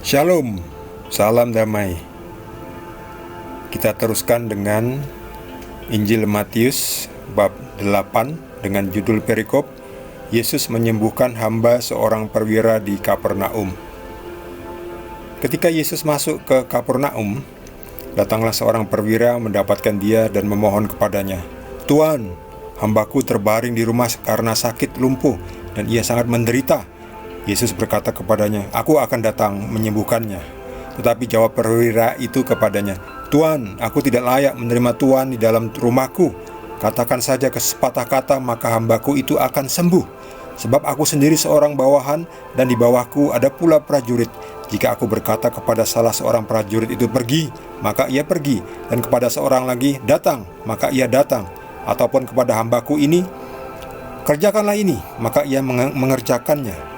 Shalom, salam damai. Kita teruskan dengan Injil Matius bab 8 dengan judul perikop Yesus menyembuhkan hamba seorang perwira di Kapernaum. Ketika Yesus masuk ke Kapernaum, datanglah seorang perwira mendapatkan dia dan memohon kepadanya, "Tuan, hambaku terbaring di rumah karena sakit lumpuh dan ia sangat menderita." Yesus berkata kepadanya, "Aku akan datang menyembuhkannya." Tetapi jawab perwira itu kepadanya, "Tuan, aku tidak layak menerima Tuan di dalam rumahku. Katakan saja sepatah kata, maka hambaku itu akan sembuh. Sebab aku sendiri seorang bawahan, dan di bawahku ada pula prajurit. Jika aku berkata kepada salah seorang prajurit itu pergi, maka ia pergi, dan kepada seorang lagi datang, maka ia datang. Ataupun kepada hambaku ini, kerjakanlah ini, maka ia mengerjakannya."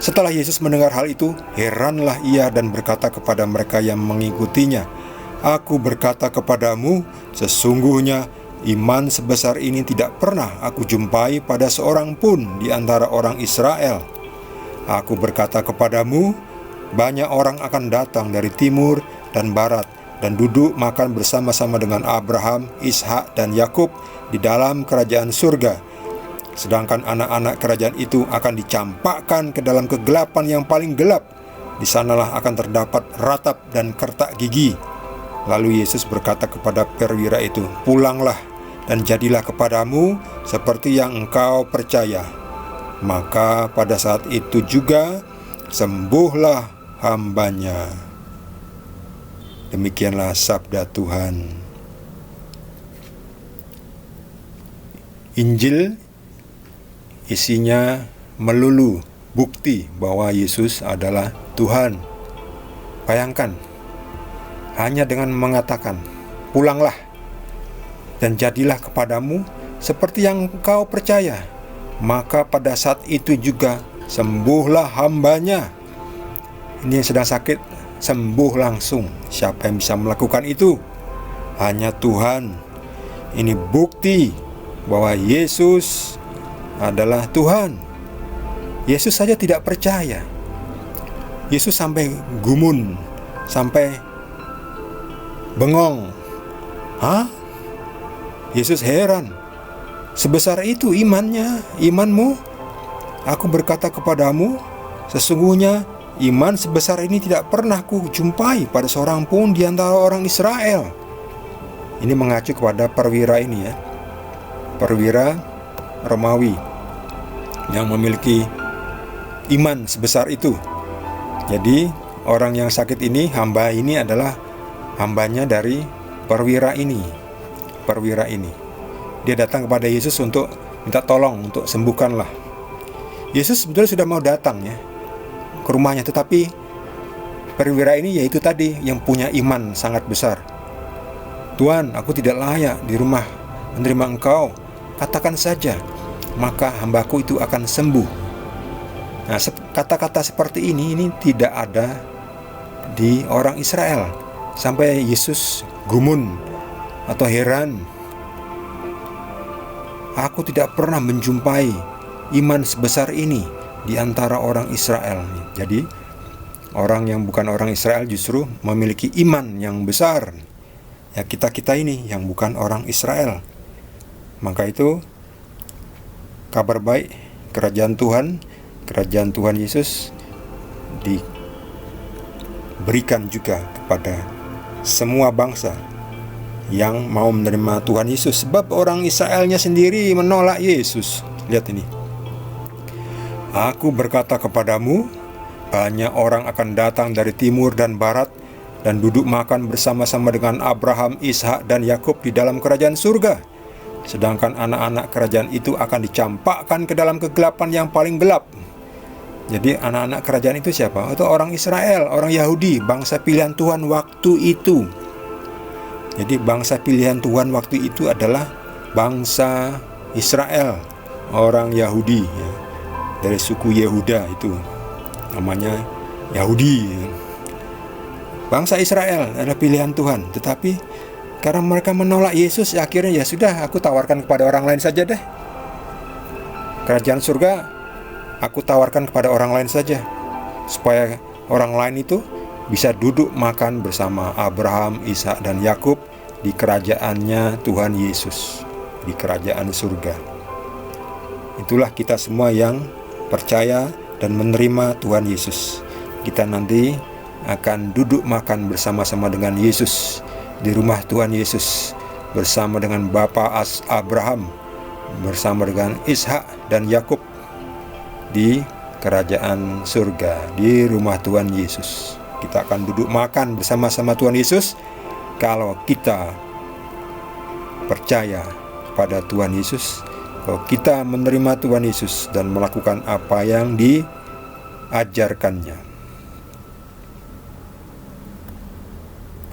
Setelah Yesus mendengar hal itu, heranlah ia dan berkata kepada mereka yang mengikutinya, "Aku berkata kepadamu, sesungguhnya iman sebesar ini tidak pernah aku jumpai pada seorang pun di antara orang Israel. Aku berkata kepadamu, banyak orang akan datang dari timur dan barat dan duduk makan bersama-sama dengan Abraham, Ishak, dan Yakub di dalam kerajaan surga. Sedangkan anak-anak kerajaan itu akan dicampakkan ke dalam kegelapan yang paling gelap. Di sanalah akan terdapat ratap dan kertak gigi." Lalu Yesus berkata kepada perwira itu, "Pulanglah dan jadilah kepadamu seperti yang engkau percaya." Maka pada saat itu juga sembuhlah hambanya. Demikianlah sabda Tuhan. Injil isinya melulu bukti bahwa Yesus adalah Tuhan. Bayangkan, hanya dengan mengatakan, "Pulanglah dan jadilah kepadamu seperti yang engkau percaya," maka pada saat itu juga sembuhlah hambanya. Ini yang sedang sakit sembuh langsung. Siapa yang bisa melakukan itu? Hanya Tuhan. Ini bukti bahwa Yesus adalah Tuhan. Yesus saja tidak percaya. Yesus sampai gumun, sampai bengong. Hah? Yesus heran. Sebesar itu imanmu? Aku berkata kepadamu, sesungguhnya iman sebesar ini tidak pernah ku jumpai pada seorang pun di antara orang Israel. Ini mengacu kepada perwira ini ya. Perwira Romawi yang memiliki iman sebesar itu. Jadi orang yang sakit ini, hamba ini adalah hambanya dari perwira ini. Dia datang kepada Yesus untuk minta tolong, untuk sembuhkanlah. Yesus sebetulnya sudah mau datang ya ke rumahnya, tetapi perwira ini yaitu tadi yang punya iman sangat besar. "Tuan, aku tidak layak di rumah menerima engkau. Katakan saja, maka hambaku itu akan sembuh." Nah, kata-kata seperti ini tidak ada di orang Israel. Sampai Yesus gumun atau heran. Aku tidak pernah menjumpai iman sebesar ini di antara orang Israel. Jadi, orang yang bukan orang Israel justru memiliki iman yang besar. Ya, kita ini yang bukan orang Israel. Maka itu kabar baik kerajaan Tuhan Yesus diberikan juga kepada semua bangsa yang mau menerima Tuhan Yesus. Sebab orang Israelnya sendiri menolak Yesus. Lihat ini. "Aku berkata kepadamu, banyak orang akan datang dari timur dan barat dan duduk makan bersama-sama dengan Abraham, Ishak, dan Yakub di dalam kerajaan surga. Sedangkan anak-anak kerajaan itu akan dicampakkan ke dalam kegelapan yang paling gelap." Jadi anak-anak kerajaan itu siapa? Itu orang Israel, orang Yahudi, bangsa pilihan Tuhan waktu itu. Jadi bangsa pilihan Tuhan waktu itu adalah bangsa Israel, orang Yahudi ya. Dari suku Yehuda itu namanya Yahudi ya. Bangsa Israel adalah pilihan Tuhan, tetapi karena mereka menolak Yesus, akhirnya ya sudah, aku tawarkan kepada orang lain saja deh. Kerajaan surga aku tawarkan kepada orang lain saja, supaya orang lain itu bisa duduk makan bersama Abraham, Ishak, dan Yakub di kerajaannya Tuhan Yesus, di kerajaan surga. Itulah kita semua yang percaya dan menerima Tuhan Yesus. Kita nanti akan duduk makan bersama-sama dengan Yesus di rumah Tuhan Yesus, bersama dengan Bapa Abraham, bersama dengan Ishak dan Yakub di kerajaan surga, di rumah Tuhan Yesus. Kita akan duduk makan bersama-sama Tuhan Yesus kalau kita percaya pada Tuhan Yesus, kalau kita menerima Tuhan Yesus dan melakukan apa yang diajarkannya.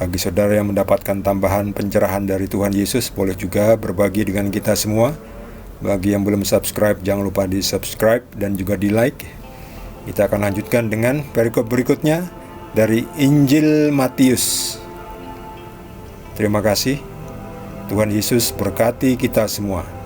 Bagi saudara yang mendapatkan tambahan pencerahan dari Tuhan Yesus, boleh juga berbagi dengan kita semua. Bagi yang belum subscribe, jangan lupa di subscribe dan juga di like. Kita akan lanjutkan dengan perikop berikutnya dari Injil Matius. Terima kasih. Tuhan Yesus berkati kita semua.